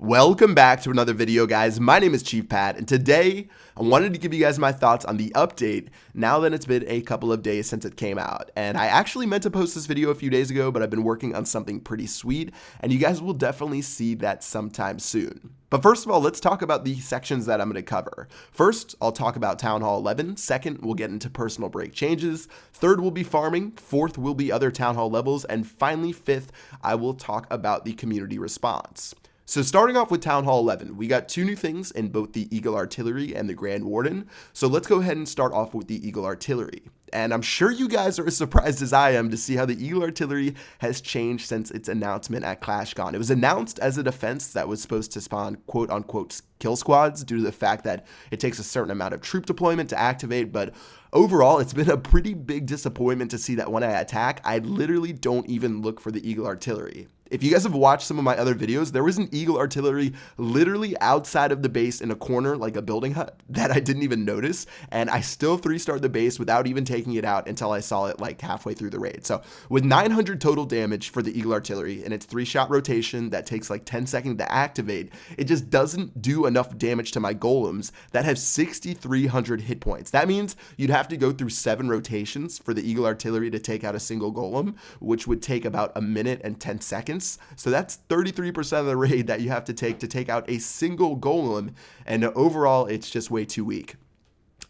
Welcome back to another video, guys. My name is Chief Pat, and today I wanted to give you guys my thoughts on the update now that it's been a couple of days since it came out. And I actually meant to post this video a few days ago, but I've been working on something pretty sweet, and you guys will definitely see that sometime soon. But first of all, let's talk about the sections that I'm going to cover. First, I'll talk about Town Hall 11. Second, we'll get into personal break changes. Third will be farming. Fourth will be other Town Hall levels. And finally, fifth, I will talk about the community response. So starting off with Town Hall 11, we got two new things in both the Eagle Artillery and the Grand Warden. So let's go ahead and start off with the Eagle Artillery. And I'm sure you guys are as surprised as I am to see how the Eagle Artillery has changed since its announcement at ClashCon. It was announced as a defense that was supposed to spawn quote-unquote kill squads due to the fact that it takes a certain amount of troop deployment to activate, but overall, it's been a pretty big disappointment to see that when I attack, I literally don't even look for the Eagle Artillery. If you guys have watched some of my other videos, there was an Eagle Artillery literally outside of the base in a corner, like a building hut, that I didn't even notice, and I still 3-starred the base without even taking it out until I saw it like halfway through the raid. So with 900 total damage for the Eagle Artillery and its 3-shot rotation that takes like 10 seconds to activate, it just doesn't do enough damage to my golems that have 6,300 hit points. That means you'd have to go through 7 rotations for the Eagle Artillery to take out a single golem, which would take about a minute and 10 seconds. So that's 33% of the raid that you have to take out a single golem, and overall it's just way too weak.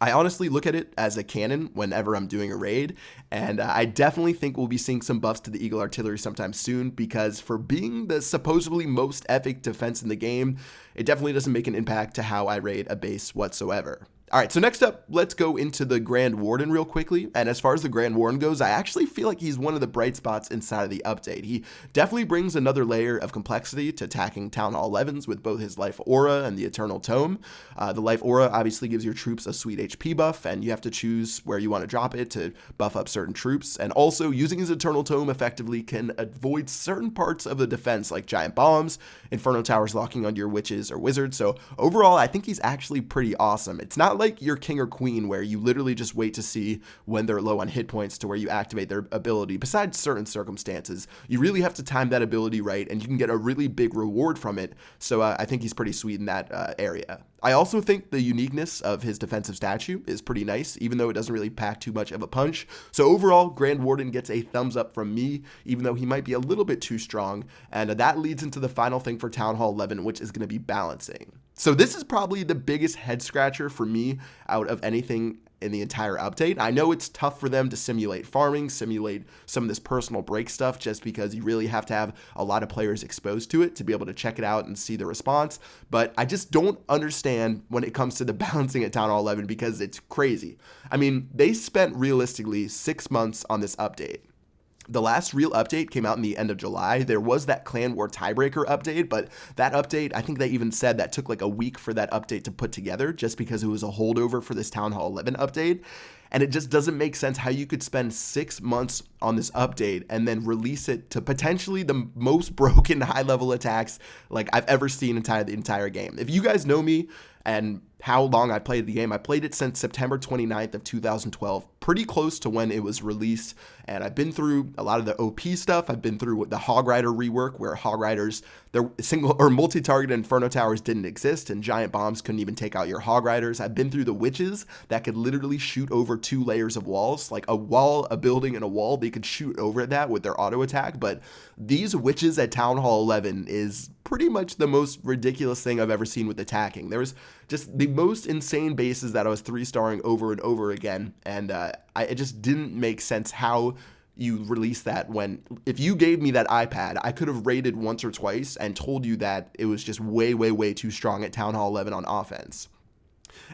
I honestly look at it as a cannon whenever I'm doing a raid, and I definitely think we'll be seeing some buffs to the Eagle Artillery sometime soon, because for being the supposedly most epic defense in the game, it definitely doesn't make an impact to how I raid a base whatsoever. Alright, so next up, let's go into the Grand Warden real quickly, and as far as the Grand Warden goes, I actually feel like he's one of the bright spots inside of the update. He definitely brings another layer of complexity to attacking Town Hall 11s with both his Life Aura and the Eternal Tome. The Life Aura obviously gives your troops a sweet HP buff, and you have to choose where you want to drop it to buff up certain troops, and also using his Eternal Tome effectively can avoid certain parts of the defense like giant bombs, Inferno Towers locking onto your witches or wizards. So overall, I think he's actually pretty awesome. It's not like your king or queen where you literally just wait to see when they're low on hit points to where you activate their ability. Besides certain circumstances, you really have to time that ability right, and you can get a really big reward from it. So I think he's pretty sweet in that area. I also think the uniqueness of his defensive statue is pretty nice, even though it doesn't really pack too much of a punch. So overall, Grand Warden gets a thumbs up from me, even though he might be a little bit too strong. And that leads into the final thing for Town Hall 11, which is going to be balancing. So this is probably the biggest head scratcher for me out of anything in the entire update. I know it's tough for them to simulate farming, simulate some of this personal break stuff, just because you really have to have a lot of players exposed to it to be able to check it out and see the response. But I just don't understand when it comes to the balancing at Town Hall 11, because it's crazy. I mean, they spent realistically 6 months on this update. The last real update came out in the end of July. There was that Clan War Tiebreaker update, but that update, I think they even said that took like a week for that update to put together, just because it was a holdover for this Town Hall 11 update. And it just doesn't make sense how you could spend 6 months on this update and then release it to potentially the most broken high-level attacks like I've ever seen inside the entire game. If you guys know me and how long I played the game, I played it since September 29th of 2012, pretty close to when it was released, and I've been through a lot of the OP stuff. I've been through the Hog Rider rework, where Hog Riders, their single or multi-target Inferno Towers didn't exist, and giant bombs couldn't even take out your Hog Riders. I've been through the Witches that could literally shoot over 2 layers of walls, like a wall, a building, and a wall. They could shoot over that with their auto attack, but these Witches at Town Hall 11 is pretty much the most ridiculous thing I've ever seen with attacking. There was just the most insane bases that I was 3-starring over and over again, and it just didn't make sense how you release that when, if you gave me that iPad, I could have raided once or twice and told you that it was just way, way, way too strong at Town Hall 11 on offense.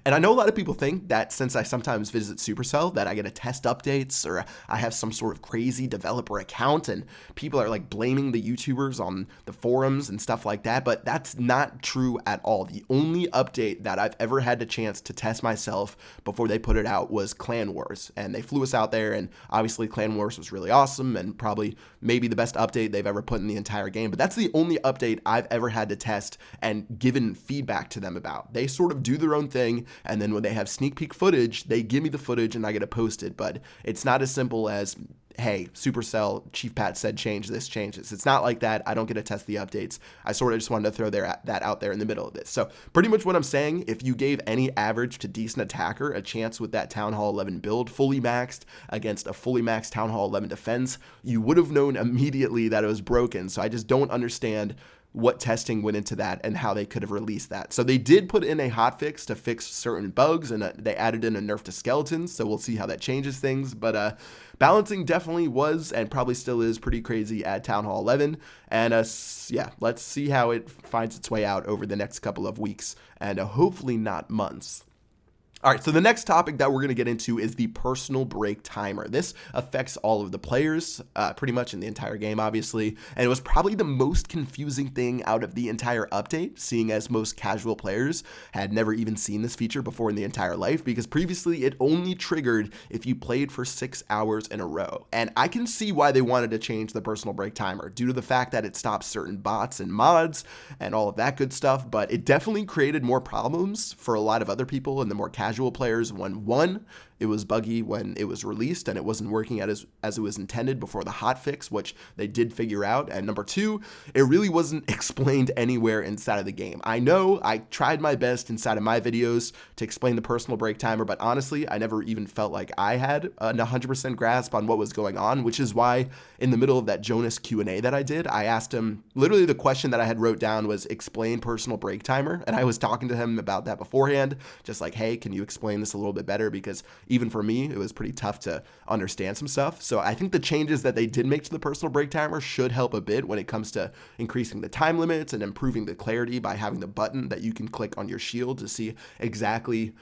And I know a lot of people think that since I sometimes visit Supercell that I get to test updates, or I have some sort of crazy developer account, and people are like blaming the YouTubers on the forums and stuff like that, but that's not true at all. The only update that I've ever had the chance to test myself before they put it out was Clan Wars, and they flew us out there, and obviously Clan Wars was really awesome and probably maybe the best update they've ever put in the entire game, but that's the only update I've ever had to test and given feedback to them about. They sort of do their own thing, and then when they have sneak peek footage, they give me the footage and I get to post it, but it's not as simple as hey, Supercell, Chief Pat said change this, change this. It's not like that. I don't get to test the updates. I sort of just wanted to throw that out there in the middle of this. So pretty much what I'm saying, if you gave any average to decent attacker a chance with that Town Hall 11 build, fully maxed against a fully maxed Town Hall 11 defense, you would have known immediately that it was broken. So I just don't understand what testing went into that and how they could have released that. So they did put in a hotfix to fix certain bugs, and they added in a nerf to skeletons, so we'll see how that changes things. But balancing definitely was and probably still is pretty crazy at Town Hall 11, and yeah, let's see how it finds its way out over the next couple of weeks, and hopefully not months. All right, so the next topic that we're going to get into is the personal break timer. This affects all of the players, pretty much in the entire game, obviously, and it was probably the most confusing thing out of the entire update, seeing as most casual players had never even seen this feature before in the entire life, because previously it only triggered if you played for 6 hours in a row. And I can see why they wanted to change the personal break timer, due to the fact that it stops certain bots and mods and all of that good stuff, but it definitely created more problems for a lot of other people and the more casual players when, one, it was buggy when it was released and it wasn't working as it was intended before the hotfix, which they did figure out, and number two, it really wasn't explained anywhere inside of the game. I know I tried my best inside of my videos to explain the personal break timer, but honestly, I never even felt like I had an 100% grasp on what was going on, which is why in the middle of that Jonas Q&A that I did, I asked him, literally the question that I had wrote down was explain personal break timer, and I was talking to him about that beforehand, just like, hey, can you explain this a little bit better, because even for me, it was pretty tough to understand some stuff. So I think the changes that they did make to the personal break timer should help a bit when it comes to increasing the time limits and improving the clarity by having the button that you can click on your shield to see exactly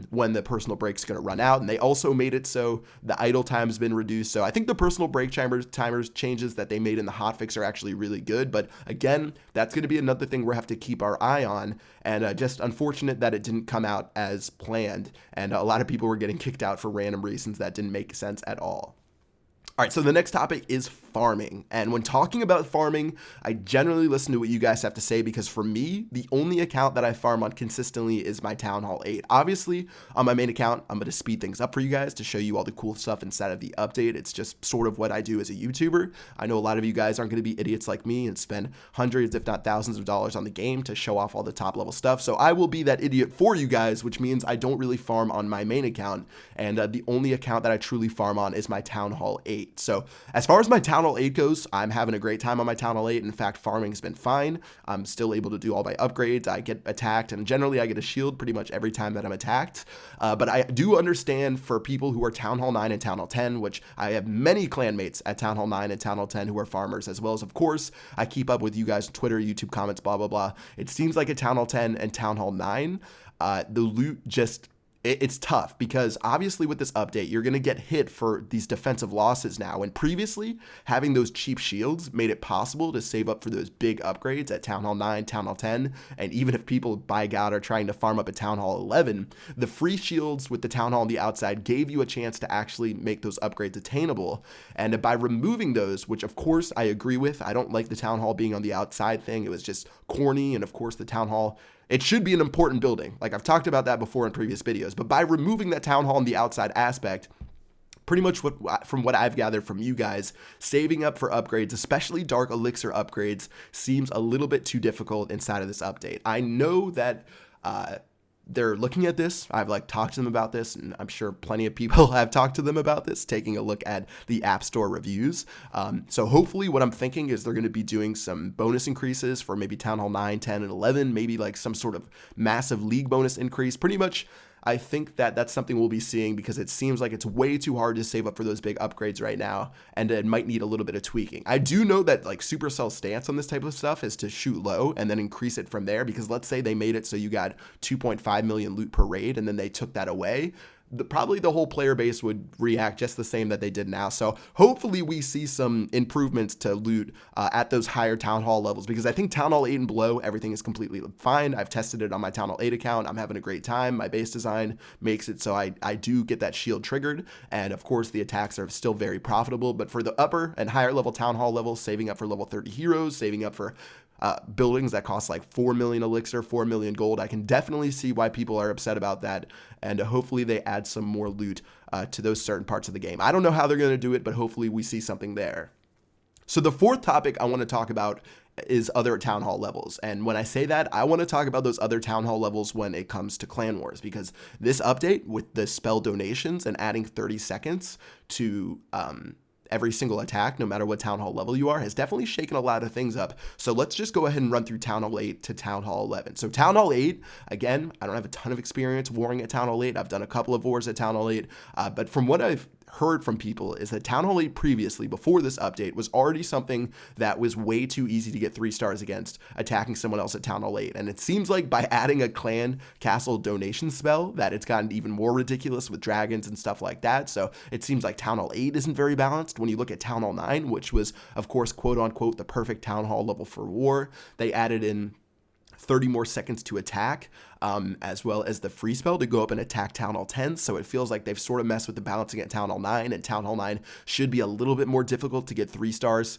when the personal break is going to run out. And they also made it so the idle time has been reduced. So I think the personal break timers changes that they made in the hotfix are actually really good. But again, that's going to be another thing we have to keep our eye on. And just unfortunate that it didn't come out as planned. And a lot of people were getting kicked out for random reasons that didn't make sense at all. All right, so the next topic is farming. And when talking about farming, I generally listen to what you guys have to say, because for me, the only account that I farm on consistently is my Town Hall 8. Obviously, on my main account, I'm going to speed things up for you guys to show you all the cool stuff inside of the update. It's just sort of what I do as a YouTuber. I know a lot of you guys aren't going to be idiots like me and spend hundreds, if not thousands of dollars on the game to show off all the top level stuff. So I will be that idiot for you guys, which means I don't really farm on my main account. And the only account that I truly farm on is my Town Hall 8. So as far as my Town Hall 8 goes, I'm having a great time on my Town Hall 8. In fact, farming's been fine. I'm still able to do all my upgrades. I get attacked, and generally I get a shield pretty much every time that I'm attacked. But I do understand for people who are Town Hall 9 and Town Hall 10, which I have many clanmates at Town Hall 9 and Town Hall 10 who are farmers, as well as, of course, I keep up with you guys on Twitter, YouTube comments, blah, blah, blah. It seems like at Town Hall 10 and Town Hall 9, the loot just... It's tough, because obviously with this update, you're going to get hit for these defensive losses now. And previously, having those cheap shields made it possible to save up for those big upgrades at Town Hall 9, Town Hall 10. And even if people by God are trying to farm up at Town Hall 11, the free shields with the Town Hall on the outside gave you a chance to actually make those upgrades attainable. And by removing those, which of course I agree with, I don't like the Town Hall being on the outside thing. It was just corny. And of course the Town Hall, it should be an important building. Like I've talked about that before in previous videos, but by removing that Town Hall on the outside aspect, pretty much from what I've gathered from you guys, saving up for upgrades, especially Dark Elixir upgrades, seems a little bit too difficult inside of this update. I know that they're looking at this. I've talked to them about this, and I'm sure plenty of people have talked to them about this, taking a look at the App Store reviews. So hopefully what I'm thinking is they're going to be doing some bonus increases for maybe Town Hall 9, 10, and 11, maybe some sort of massive league bonus increase. Pretty much, I think that that's something we'll be seeing, because it seems like it's way too hard to save up for those big upgrades right now, and it might need a little bit of tweaking. I do know that Supercell's stance on this type of stuff is to shoot low and then increase it from there, because let's say they made it so you got 2.5 million loot per raid and then they took that away. Probably the whole player base would react just the same that they did now. So hopefully we see some improvements to loot at those higher Town Hall levels, because I think Town Hall 8 and below, everything is completely fine. I've tested it on my Town Hall 8 account. I'm having a great time. My base design makes it so I do get that shield triggered. And of course the attacks are still very profitable, but for the upper and higher level Town Hall levels, saving up for level 30 heroes, saving up for buildings that cost like 4 million elixir, 4 million gold. I can definitely see why people are upset about that, and hopefully they add some more loot to those certain parts of the game. I don't know how they're going to do it, but hopefully we see something there. So the fourth topic I want to talk about is other town hall levels. And when I say that, I want to talk about those other town hall levels when it comes to clan wars, because this update with the spell donations and adding 30 seconds to every single attack, no matter what town hall level you are, has definitely shaken a lot of things up. So let's just go ahead and run through Town Hall 8 to Town Hall 11. So Town Hall 8, again, I don't have a ton of experience warring at Town Hall 8. I've done a couple of wars at Town Hall 8, but from what I've heard from people is that Town Hall 8 previously, before this update, was already something that was way too easy to get 3 stars against attacking someone else at Town Hall 8. And it seems like by adding a clan castle donation spell that it's gotten even more ridiculous with dragons and stuff like that. So it seems like Town Hall 8 isn't very balanced. When you look at Town Hall 9, which was, of course, quote unquote, the perfect town hall level for war, they added in 30 more seconds to attack, as well as the free spell to go up and attack Town Hall 10. So it feels like they've sort of messed with the balancing at Town Hall 9, and Town Hall 9 should be a little bit more difficult to get 3 stars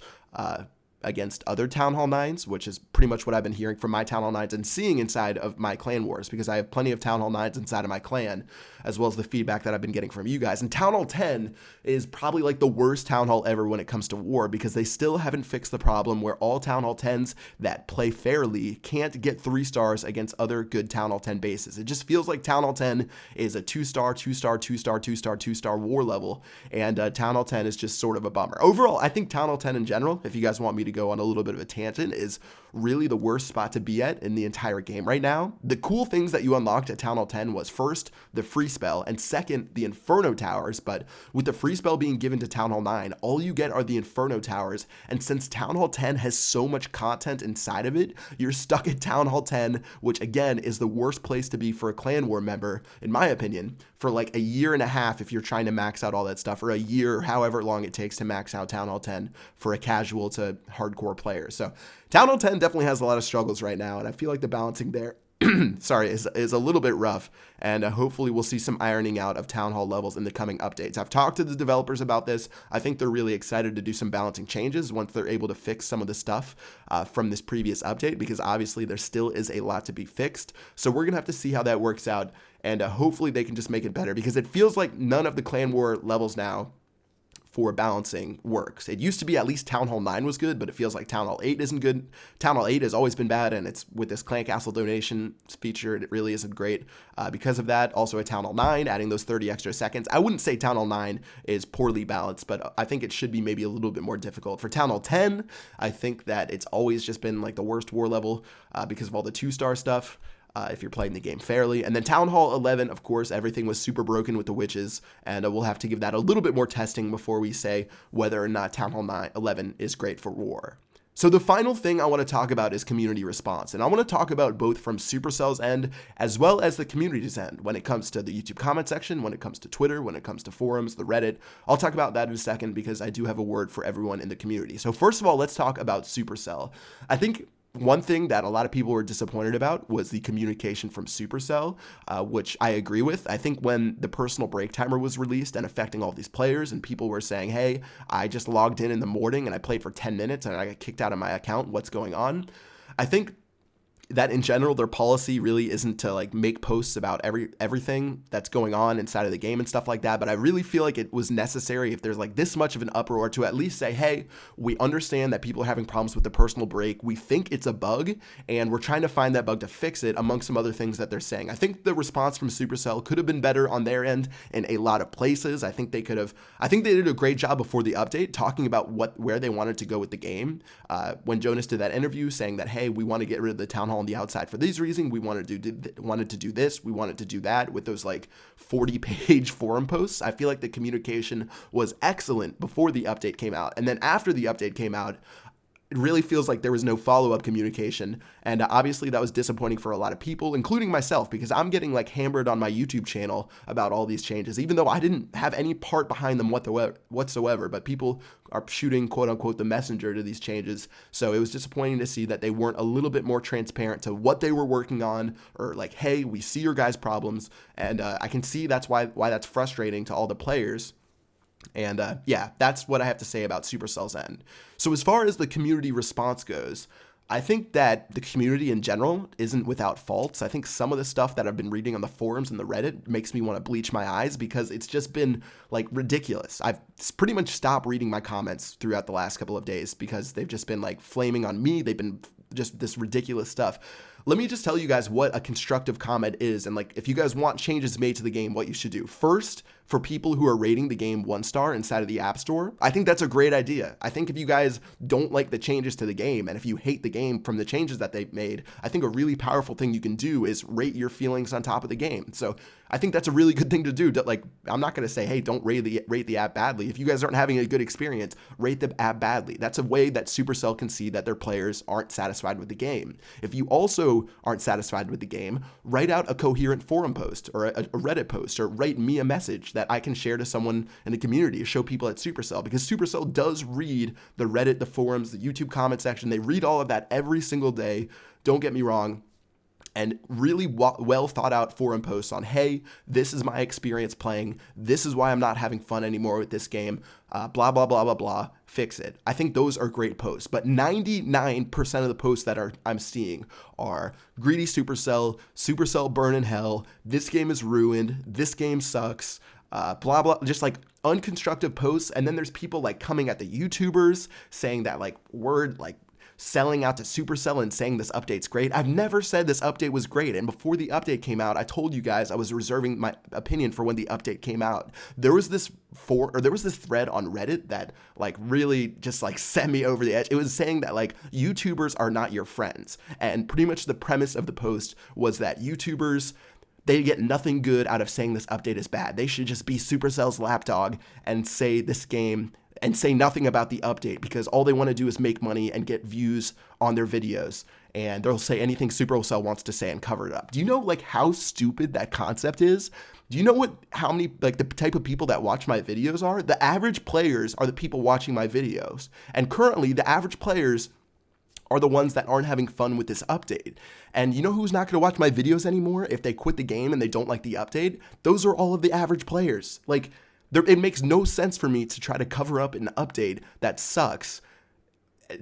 against other Town Hall 9s, which is pretty much what I've been hearing from my Town Hall 9s and seeing inside of my clan wars, because I have plenty of Town Hall 9s inside of my clan, as well as the feedback that I've been getting from you guys. And Town Hall 10 is probably like the worst Town Hall ever when it comes to war, because they still haven't fixed the problem where all Town Hall 10s that play fairly can't get 3 stars against other good Town Hall 10 bases. It just feels like Town Hall 10 is a 2-star, 2-star, 2-star, 2-star, 2-star war level, and Town Hall 10 is just sort of a bummer. Overall, I think Town Hall 10 in general, if you guys want me to go on a little bit of a tangent, is really the worst spot to be at in the entire game right now. The cool things that you unlocked at Town Hall 10 was first, the free spell, and second, the Inferno Towers. But with the free spell being given to Town Hall 9, all you get are the Inferno Towers. And since Town Hall 10 has so much content inside of it, you're stuck at Town Hall 10, which again is the worst place to be for a clan war member, in my opinion, for like a year and a half if you're trying to max out all that stuff, or a year, however long it takes to max out Town Hall 10 for a casual to hardcore player. So Town Hall 10 definitely has a lot of struggles right now, and I feel like the balancing there is a little bit rough, and hopefully we'll see some ironing out of town hall levels in the coming updates. I've talked to the developers about this. I think they're really excited to do some balancing changes once they're able to fix some of the stuff from this previous update, because obviously there still is a lot to be fixed. So we're going to have to see how that works out, and hopefully they can just make it better, because it feels like none of the clan war levels now for balancing works. It used to be at least Town Hall 9 was good, but it feels like Town Hall 8 isn't good. Town Hall 8 has always been bad, and it's with this clan castle donation feature, it really isn't great because of that. Also at Town Hall 9, adding those 30 extra seconds. I wouldn't say Town Hall 9 is poorly balanced, but I think it should be maybe a little bit more difficult. For Town Hall 10, I think that it's always just been like the worst war level because of all the 2-star stuff. If you're playing the game fairly. And then Town Hall 11, of course, everything was super broken with the witches, and we'll have to give that a little bit more testing before we say whether or not Town Hall 11 is great for war. So the final thing I want to talk about is community response, and I want to talk about both from Supercell's end as well as the community's end when it comes to the YouTube comment section, when it comes to Twitter, when it comes to forums, the Reddit. I'll talk about that in a second because I do have a word for everyone in the community. So first of all, let's talk about Supercell. I think one thing that a lot of people were disappointed about was the communication from Supercell, which I agree with. I think when the personal break timer was released and affecting all these players, and people were saying, hey, I just logged in the morning and I played for 10 minutes and I got kicked out of my account, what's going on? I think that in general, their policy really isn't to like make posts about everything that's going on inside of the game and stuff like that. But I really feel like it was necessary, if there's like this much of an uproar, to at least say, hey, we understand that people are having problems with the personal break. We think it's a bug, and we're trying to find that bug to fix it, among some other things that they're saying. I think the response from Supercell could have been better on their end in a lot of places. I think they did a great job before the update talking about where they wanted to go with the game. When Jonas did that interview saying that, hey, we want to get rid of the town hall on the outside for these reasons, we wanted to do this, we wanted to do that, with those like 40-page forum posts. I feel like the communication was excellent before the update came out, and then after the update came out, it really feels like there was no follow-up communication, and obviously that was disappointing for a lot of people, including myself, because I'm getting like hammered on my YouTube channel about all these changes, even though I didn't have any part behind them whatsoever, but people are shooting quote-unquote the messenger to these changes. So it was disappointing to see that they weren't a little bit more transparent to what they were working on, or like, hey, we see your guys' problems, and I can see that's why that's frustrating to all the players. And yeah, that's what I have to say about Supercell's end. So as far as the community response goes, I think that the community in general isn't without faults. I think some of the stuff that I've been reading on the forums and the Reddit makes me want to bleach my eyes because it's just been like ridiculous. I've pretty much stopped reading my comments throughout the last couple of days because they've just been like flaming on me. They've been just this ridiculous stuff. Let me just tell you guys what a constructive comment is, and like if you guys want changes made to the game, what you should do. First, for people who are rating the game 1 star inside of the App Store, I think that's a great idea. I think if you guys don't like the changes to the game, and if you hate the game from the changes that they've made, I think a really powerful thing you can do is rate your feelings on top of the game. So I think that's a really good thing to do. Like, I'm not going to say, hey, don't rate the app badly. If you guys aren't having a good experience, rate the app badly. That's a way that Supercell can see that their players aren't satisfied with the game. If you also aren't satisfied with the game, write out a coherent forum post or a Reddit post, or write me a message that I can share to someone in the community, to show people at Supercell, because Supercell does read the Reddit, the forums, the YouTube comment section. They read all of that every single day. Don't get me wrong. And really well thought out forum posts on, hey, this is my experience playing. This is why I'm not having fun anymore with this game. Blah, blah, blah, blah, blah. Fix it. I think those are great posts. But 99% of the posts that I'm seeing are greedy Supercell burn in hell. This game is ruined. This game sucks. Blah, blah, just like unconstructive posts. And then there's people like coming at the YouTubers saying that like selling out to Supercell and saying this update's great. I've never said this update was great. And before the update came out, I told you guys I was reserving my opinion for when the update came out. There was this thread on Reddit that like really just like sent me over the edge. It was saying that like YouTubers are not your friends. And pretty much the premise of the post was that YouTubers, they get nothing good out of saying this update is bad. They should just be Supercell's lapdog and say this game and say nothing about the update, because all they want to do is make money and get views on their videos, and they'll say anything Supercell wants to say and cover it up. Do you know like how stupid that concept is? Do you know how many like the type of people that watch my videos are? The average players are the people watching my videos, and currently the average players are the ones that aren't having fun with this update. And you know who's not going to watch my videos anymore if they quit the game and they don't like the update? Those are all of the average players. Like, it makes no sense for me to try to cover up an update that sucks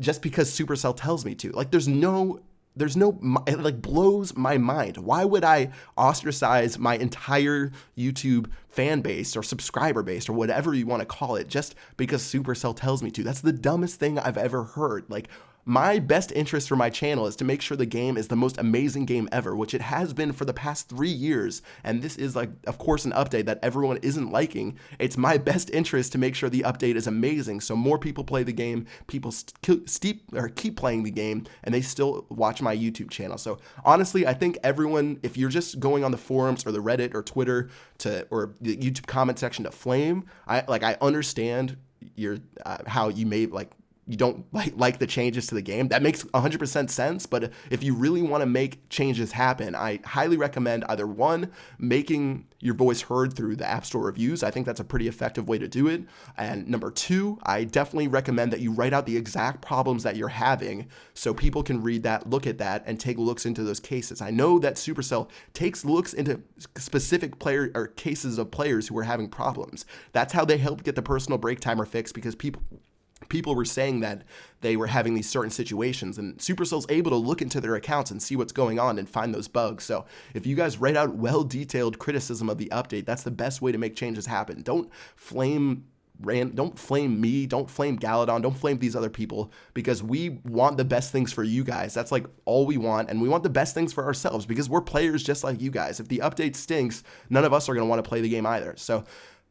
just because Supercell tells me to. Like, it like blows my mind. Why would I ostracize my entire YouTube fan base or subscriber base or whatever you want to call it just because Supercell tells me to? That's the dumbest thing I've ever heard. Like, my best interest for my channel is to make sure the game is the most amazing game ever, which it has been for the past 3 years. And this is like, of course, an update that everyone isn't liking. It's my best interest to make sure the update is amazing, so more people play the game, people keep playing the game, and they still watch my YouTube channel. So honestly, I think everyone, if you're just going on the forums or the Reddit or Twitter or the YouTube comment section to flame, I understand your how you may like, you don't like the changes to the game. That makes 100% sense. But if you really want to make changes happen, I highly recommend either one, making your voice heard through the App Store reviews. I think that's a pretty effective way to do it. And number 2, I definitely recommend that you write out the exact problems that you're having so people can read that, look at that, and take looks into those cases. I know that Supercell takes looks into specific player or cases of players who are having problems. That's how they help get the personal break timer fixed, because people were saying that they were having these certain situations, and Supercell's able to look into their accounts and see what's going on and find those bugs. So if you guys write out well-detailed criticism of the update, that's the best way to make changes happen. Don't flame me, don't flame Galadon, don't flame these other people, because we want the best things for you guys. That's like all we want, and we want the best things for ourselves because we're players just like you guys. If the update stinks, none of us are going to want to play the game either. So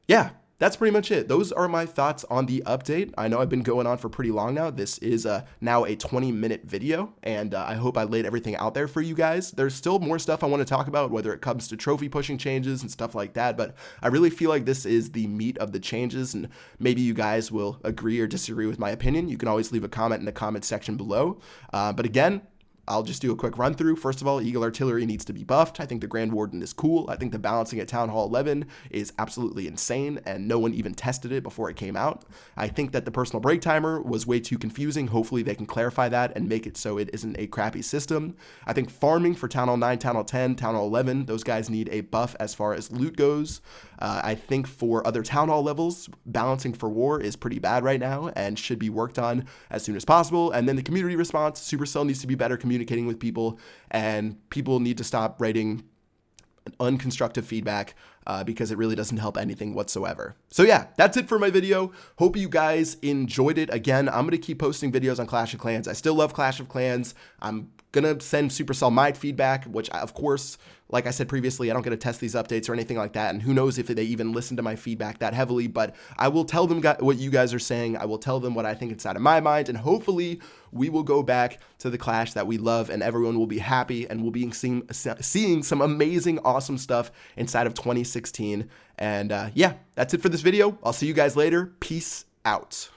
yeah, that's pretty much it. Those are my thoughts on the update. I know I've been going on for pretty long now. This is now a 20-minute video, and I hope I laid everything out there for you guys. There's still more stuff I want to talk about, whether it comes to trophy pushing changes and stuff like that, but I really feel like this is the meat of the changes, and maybe you guys will agree or disagree with my opinion. You can always leave a comment in the comment section below. But again, I'll just do a quick run through. First of all, Eagle Artillery needs to be buffed. I think the Grand Warden is cool. I think the balancing at Town Hall 11 is absolutely insane, and no one even tested it before it came out. I think that the personal break timer was way too confusing. Hopefully they can clarify that and make it so it isn't a crappy system. I think farming for Town Hall 9, Town Hall 10, Town Hall 11, those guys need a buff as far as loot goes. I think for other Town Hall levels, balancing for war is pretty bad right now and should be worked on as soon as possible. And then the community response, Supercell needs to be better communicating with people, and people need to stop writing unconstructive feedback because it really doesn't help anything whatsoever. So yeah, that's it for my video. Hope you guys enjoyed it. Again, I'm going to keep posting videos on Clash of Clans. I still love Clash of Clans. I'm going to send Supercell my feedback, which of course, like I said previously, I don't get to test these updates or anything like that, and who knows if they even listen to my feedback that heavily, but I will tell them what you guys are saying. I will tell them what I think inside of my mind, and hopefully we will go back to the Clash that we love, and everyone will be happy, and we'll be seeing some amazing, awesome stuff inside of 2016. And yeah, that's it for this video. I'll see you guys later. Peace out.